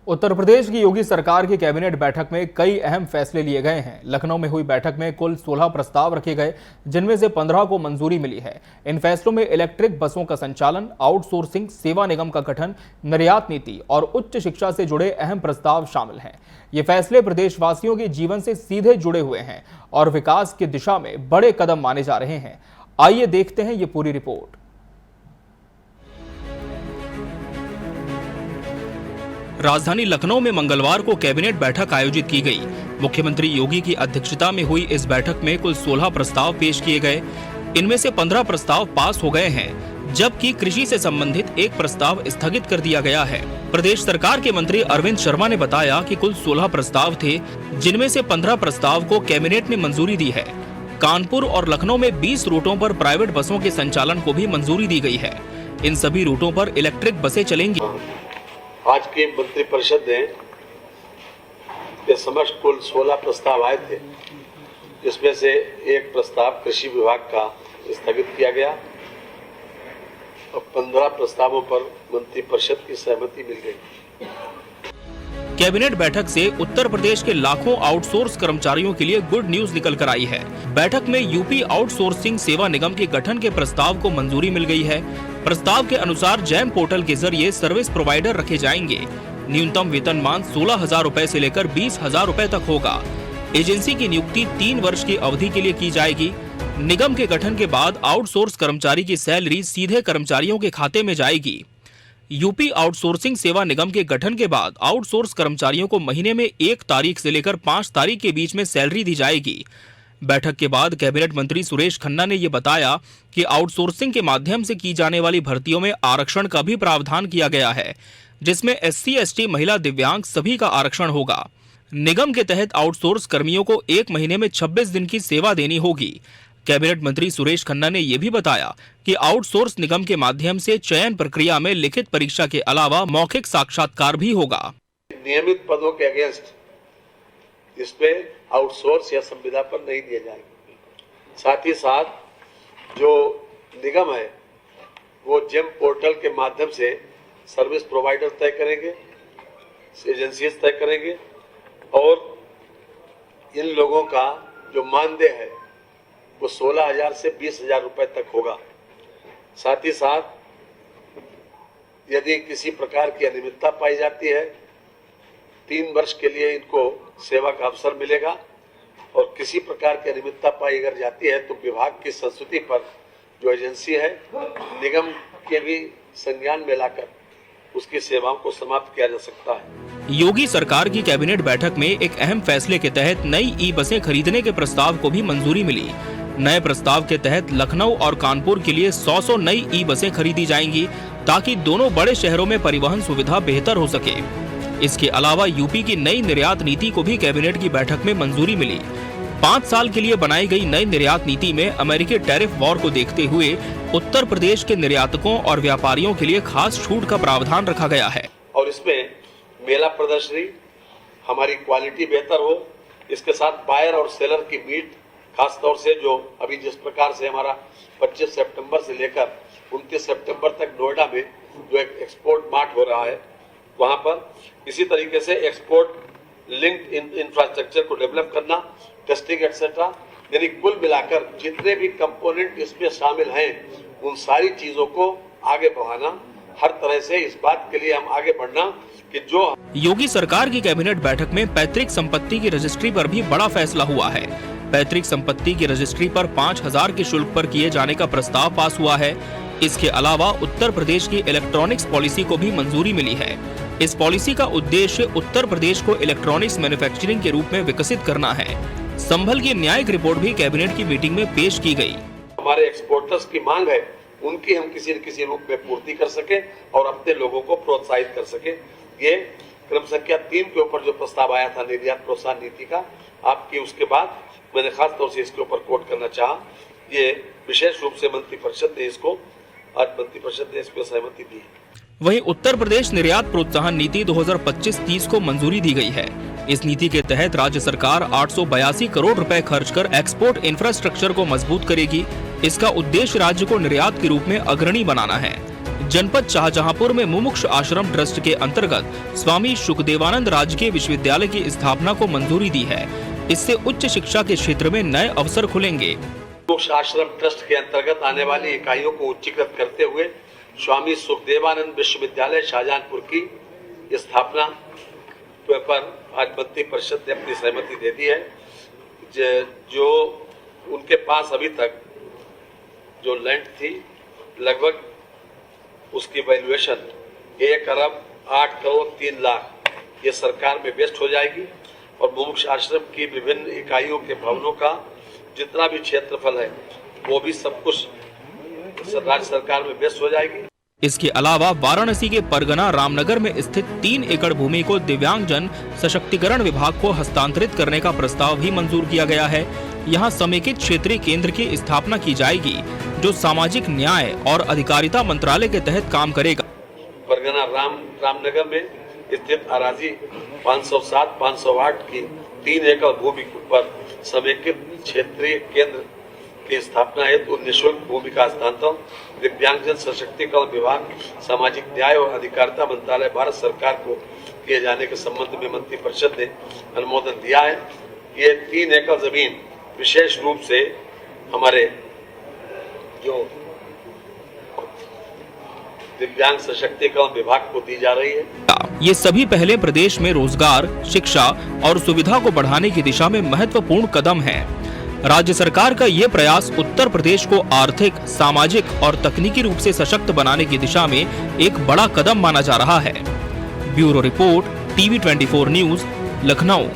उत्तर प्रदेश की योगी सरकार की कैबिनेट बैठक में कई अहम फैसले लिए गए हैं। लखनऊ में हुई बैठक में कुल 16 प्रस्ताव रखे गए, जिनमें से 15 को मंजूरी मिली है। इन फैसलों में इलेक्ट्रिक बसों का संचालन, आउटसोर्सिंग, सेवा निगम का गठन, निर्यात नीति और उच्च शिक्षा से जुड़े अहम प्रस्ताव शामिल हैं। ये फैसले प्रदेशवासियों के जीवन से सीधे जुड़े हुए हैं और विकास की दिशा में बड़े कदम माने जा रहे हैं। आइए देखते हैं ये पूरी रिपोर्ट। राजधानी लखनऊ में मंगलवार को कैबिनेट बैठक आयोजित की गई। मुख्यमंत्री योगी की अध्यक्षता में हुई इस बैठक में कुल 16 प्रस्ताव पेश किए गए। इनमें से 15 प्रस्ताव पास हो गए हैं, जबकि कृषि से संबंधित एक प्रस्ताव स्थगित कर दिया गया है। प्रदेश सरकार के मंत्री अरविंद शर्मा ने बताया कि कुल 16 प्रस्ताव थे, जिनमें से 15 प्रस्ताव को कैबिनेट ने मंजूरी दी है। कानपुर और लखनऊ में 20 रूटों पर प्राइवेट बसों के संचालन को भी मंजूरी दी गई है। इन सभी रूटों पर इलेक्ट्रिक बसें चलेंगी। आज की मंत्रिपरिषद ने के समक्ष कुल 16 प्रस्ताव आए थे, जिसमें से एक प्रस्ताव कृषि विभाग का स्थगित किया गया और 15 प्रस्तावों पर मंत्रिपरिषद की सहमति मिल गई। कैबिनेट बैठक से उत्तर प्रदेश के लाखों आउटसोर्स कर्मचारियों के लिए गुड न्यूज निकल कर आई है। बैठक में यूपी आउटसोर्सिंग सेवा निगम के गठन के प्रस्ताव को मंजूरी मिल गई है। प्रस्ताव के अनुसार जैम पोर्टल के जरिए सर्विस प्रोवाइडर रखे जाएंगे। न्यूनतम वेतनमान 16,000 रुपए से लेकर 20,000 रुपए तक होगा। एजेंसी की नियुक्ति 3 वर्ष की अवधि के लिए की जाएगी। निगम के गठन के बाद आउटसोर्स कर्मचारी की सैलरी सीधे कर्मचारियों के खाते में जाएगी। यूपी आउटसोर्सिंग सेवा निगम के गठन के बाद आउटसोर्स कर्मचारियों को महीने में 1 तारीख से लेकर 5 तारीख के बीच में सैलरी दी जाएगी। बैठक के बाद कैबिनेट मंत्री सुरेश खन्ना ने ये बताया कि आउटसोर्सिंग के माध्यम से की जाने वाली भर्तियों में आरक्षण का भी प्रावधान किया गया है, जिसमें SC, ST, महिला, दिव्यांग सभी का आरक्षण होगा। निगम के तहत आउटसोर्स कर्मियों को 1 महीने में 26 दिन की सेवा देनी होगी। कैबिनेट मंत्री सुरेश खन्ना ने यह भी बताया कि आउटसोर्स निगम के माध्यम से चयन प्रक्रिया में लिखित परीक्षा के अलावा मौखिक साक्षात्कार भी होगा। नियमित पदों के अगेंस्ट इसपे आउटसोर्स या संविदा पर नहीं दिए जाएंगे। साथ ही साथ जो निगम है वो जेम पोर्टल के माध्यम से सर्विस प्रोवाइडर तय करेंगे, एजेंसी तय करेंगे और इन लोगों का जो मानदेय है वो 16,000 से 20,000 रुपए तक होगा। साथ ही साथ यदि किसी प्रकार की अनियमितता पाई जाती है 3 वर्ष के लिए इनको सेवा का अवसर मिलेगा और किसी प्रकार की अनियमितता पाई अगर जाती है तो विभाग की संस्तुति पर जो एजेंसी है निगम के भी संज्ञान में लाकर उसकी सेवाओं को समाप्त किया जा सकता है। योगी सरकार की कैबिनेट बैठक में एक अहम फैसले के तहत नई ई-बसें खरीदने के प्रस्ताव को भी मंजूरी मिली। नए प्रस्ताव के तहत लखनऊ और कानपुर के लिए 100 नई ई-बसें खरीदी जाएंगी, ताकि दोनों बड़े शहरों में परिवहन सुविधा बेहतर हो सके। इसके अलावा यूपी की नई निर्यात नीति को भी कैबिनेट की बैठक में मंजूरी मिली। 5 साल के लिए बनाई गई नई निर्यात नीति में अमेरिकी टैरिफ वॉर को देखते हुए उत्तर प्रदेश के निर्यातकों और व्यापारियों के लिए खास छूट का प्रावधान रखा गया है। और इसमें मेला प्रदर्शनी, हमारी क्वालिटी बेहतर हो, इसके साथ बायर और सेलर की मीट, खास तौर से जो अभी जिस प्रकार से हमारा 25 सितंबर से लेकर 29 सितंबर तक नोएडा में जो एक एक्सपोर्ट मार्ट हो रहा है, वहां पर इसी तरीके से एक्सपोर्ट लिंक्ड इंफ्रास्ट्रक्चर को डेवलप करना, टेस्टिंग एक्सेट्रा, यानी कुल मिलाकर जितने भी कंपोनेंट इसमें शामिल हैं उन सारी चीजों को आगे बढ़ाना, हर तरह से इस बात के लिए हम आगे बढ़ना कि जो योगी सरकार की कैबिनेट बैठक में पैतृक संपत्ति की रजिस्ट्री पर भी बड़ा फैसला हुआ है। पैतृक संपत्ति की रजिस्ट्री पर 5,000 के शुल्क पर किए जाने का प्रस्ताव पास हुआ है। इसके अलावा उत्तर प्रदेश की इलेक्ट्रॉनिक्स पॉलिसी को भी मंजूरी मिली है। इस पॉलिसी का उद्देश्य उत्तर प्रदेश को इलेक्ट्रॉनिक्स मैन्युफैक्चरिंग के रूप में विकसित करना है। संभल की न्यायिक रिपोर्ट भी कैबिनेट की मीटिंग में पेश की गई। हमारे एक्सपोर्टर्स की मांग है, उनकी हम किसी न किसी रूप में पूर्ति कर सके और अपने लोगों को प्रोत्साहित कर सके। ये क्रम संख्या 3 के ऊपर जो प्रस्ताव आया था निर्यात प्रोत्साहन नीति का, आपकी उसके बाद मैंने खास तौर से इसके ऊपर कोट करना चाहा। ये विशेष रूप से मंत्रिपरिषद ने इसको इस पर सहमति दी है। वहीं उत्तर प्रदेश निर्यात प्रोत्साहन नीति 2025-30 को मंजूरी दी गई है। इस नीति के तहत राज्य सरकार 882 करोड़ रुपए खर्च कर एक्सपोर्ट इंफ्रास्ट्रक्चर को मजबूत करेगी। इसका उद्देश्य राज्य को निर्यात के रूप में अग्रणी बनाना है। जनपद शाहजहांपुर में मुमुक्ष आश्रम ट्रस्ट के अंतर्गत स्वामी सुखदेवानंद राजकीय विश्वविद्यालय की स्थापना को मंजूरी दी है। इससे उच्च शिक्षा के क्षेत्र में नए अवसर खुलेंगे। मुमुक्ष आश्रम ट्रस्ट के अंतर्गत आने वाली इकाइयों को उच्चीकृत करते हुए स्वामी सुखदेवानंद विश्वविद्यालय शाहजहांपुर की स्थापना पर आज मंत्री परिषद ने अपनी सहमति दे दी है। जो उनके पास अभी तक जो लैंड थी लगभग उसकी वैल्यूएशन 1,08,03,00,000 ये सरकार में वेस्ट हो जाएगी और मुमुक्ष आश्रम की विभिन्न इकाइयों के भवनों का जितना भी क्षेत्रफल है वो भी सब कुछ राज्य सरकार में वेस्ट हो जाएगी। इसके अलावा वाराणसी के परगना रामनगर में स्थित 3 एकड़ भूमि को दिव्यांगजन सशक्तिकरण विभाग को हस्तांतरित करने का प्रस्ताव भी मंजूर किया गया है। यहाँ समेकित क्षेत्रीय केंद्र की स्थापना की जाएगी जो सामाजिक न्याय और अधिकारिता मंत्रालय के तहत काम करेगा। परगना रामनगर में स्थित अराजी 507-508 की 3 एकड़ भूमि पर समेकित क्षेत्रीय केंद्र की स्थापना हेतु निःशुल्क भूमि का हस्तांतरण दिव्यांगजन सशक्तिकरण विभाग सामाजिक न्याय और अधिकारिता मंत्रालय भारत सरकार को किए जाने के संबंध में मंत्री परिषद ने अनुमोदन दिया है। ये 3 एकड़ जमीन विशेष रूप से हमारे जो दिव्यांग सशक्तिकरण विभाग को दी जा रही है। ये सभी पहले प्रदेश में रोजगार, शिक्षा और सुविधा को बढ़ाने की दिशा में महत्वपूर्ण कदम हैं। राज्य सरकार का ये प्रयास उत्तर प्रदेश को आर्थिक, सामाजिक और तकनीकी रूप से सशक्त बनाने की दिशा में एक बड़ा कदम माना जा रहा है। Bureau report, TV24 news, Lucknow.